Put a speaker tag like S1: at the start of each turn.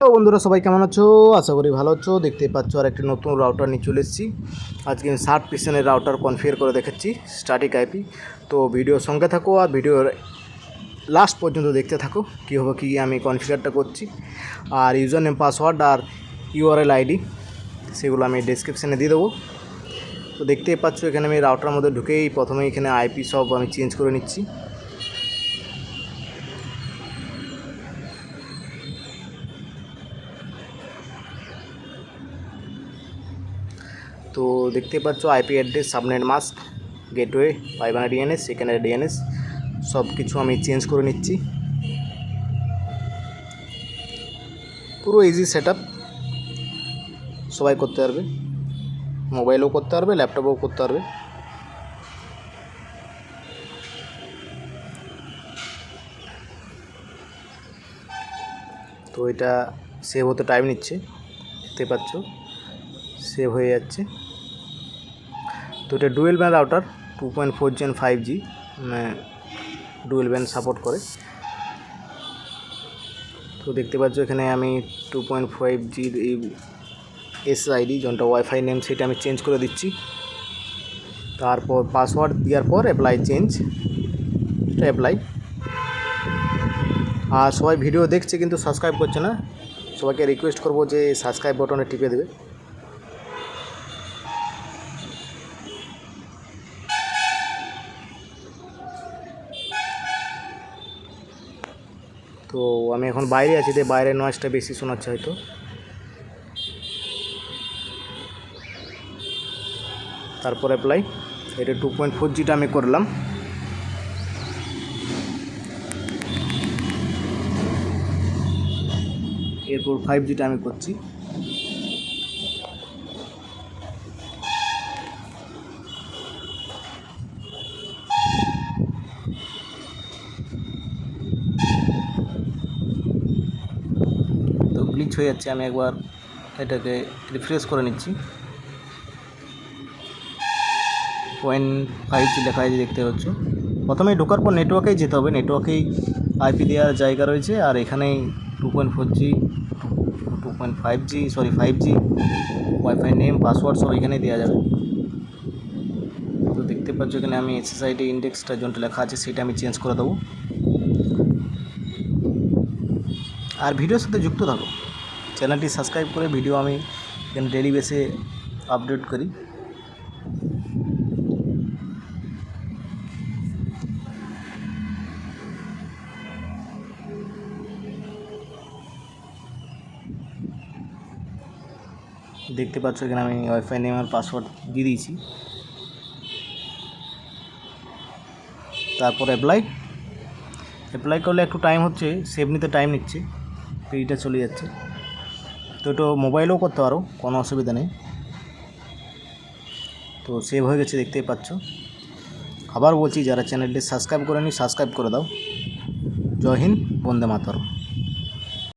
S1: তো বন্ধুরা সবাই কেমন আছো? আশা করি ভালো আছো। দেখতেই পাচ্ছ আর একটি নতুন রাউটার নিয়ে চলে এসেছি। আজকে 60 পিসের রাউটার কনফিগার করে দেখাচ্ছি, স্ট্যাটিক আইপি। তো ভিডিওর সঙ্গে থাকো আর ভিডিওর লাস্ট পর্যন্ত দেখতে থাকো কীভাবে কী আমি কনফিগারটা করছি। আর ইউজার নেম, পাসওয়ার্ড আর ইউআরএল আইডি সেগুলো আমি ডেসক্রিপশানে দিয়ে দেবো। তো দেখতেই পাচ্ছ এখানে আমি রাউটার মধ্যে ঢুকেই প্রথমে এখানে আইপি সব আমি চেঞ্জ করে নিচ্ছি। তো দেখতে পাচ্ছ IP address, subnet mask, gateway, primary DNS, secondary DNS সব কিছু আমি চেঞ্জ করে নিচ্ছি। পুরো ইজি সেটআপ, সবাই করতে পারবে, মোবাইলেও করতে পারবে, ল্যাপটপেও করতে পারবে। তো এটা সেভ হতে টাইম নিচ্ছে, দেখতে পাচ্ছ সেভ হয়ে যাচ্ছে। তো এটা dual band router, 2.4 Gen 5G dual band support করে। তো দেখতে পাচ্ছ এখানে আমি 2.5G এই এসআইডি যেটা ওয়াইফাই নেম সেটা আমি চেঞ্জ করে দিচ্ছি। তারপর পাসওয়ার্ড দেওয়ার পর অ্যাপ্লাই চেঞ্জ, এটা অ্যাপ্লাই। আর সবাই ভিডিও দেখছে কিন্তু সাবস্ক্রাইব করছে না, সবাইকে রিকোয়েস্ট করবো যে সাবস্ক্রাইব বাটনে টিপে দেবে। তো আমি এখন বাইরে আছি, তাই বাইরের নয়েজটা বেশি শোনাচ্ছে হয়তো। তারপর অ্যাপ্লাই, এটা 2.4Gটা আমি করলাম। এরপর 5Gটা আমি করছি। তো গ্লিচ হয়ে যাচ্ছে, আমি একবার এটাকে রিফ্রেশ করে নিচ্ছি। 0.5G লেখা আছে, দেখতে পাচ্ছ। প্রথমে ঢোকার পর নেটওয়ার্কেই যেতে হবে, নেটওয়ার্কেই আইপি দেওয়ার জায়গা রয়েছে। আর এখানেই 2.4G 5G wifi name, password সব এখানেই দেওয়া যাবে। তো দেখতে পাচ্ছ এখানে আমি এসএসআইডি ইন্ডেক্সটা যেটা লেখা আছে সেটা আমি চেঞ্জ করে দেবো। আর ভিডিওর সাথে যুক্ত থাকো, চ্যানেলটি সাবস্ক্রাইব করে ভিডিও আমি এখানে ডেলি বেসে আপডেট করি। দেখতে পাচ্ছ এখানে আমি ওয়াইফাই নেম আর পাসওয়ার্ড দিয়ে দিয়েছি। তারপর অ্যাপ্লাই করলে একটু টাইম হচ্ছে, সেভ নিতে টাইম নিচ্ছে, তো এইটা চলে যাচ্ছে। তো এটা মোবাইলেও করতে পারো, কোনো অসুবিধা নেই। তো সেভ হয়ে গেছে, দেখতেই পাচ্ছ। আবার বলছি, যারা চ্যানেলটি সাবস্ক্রাইব করেনি সাবস্ক্রাইব করে দাও। জয় হিন্দ, বন্দে মাতরম।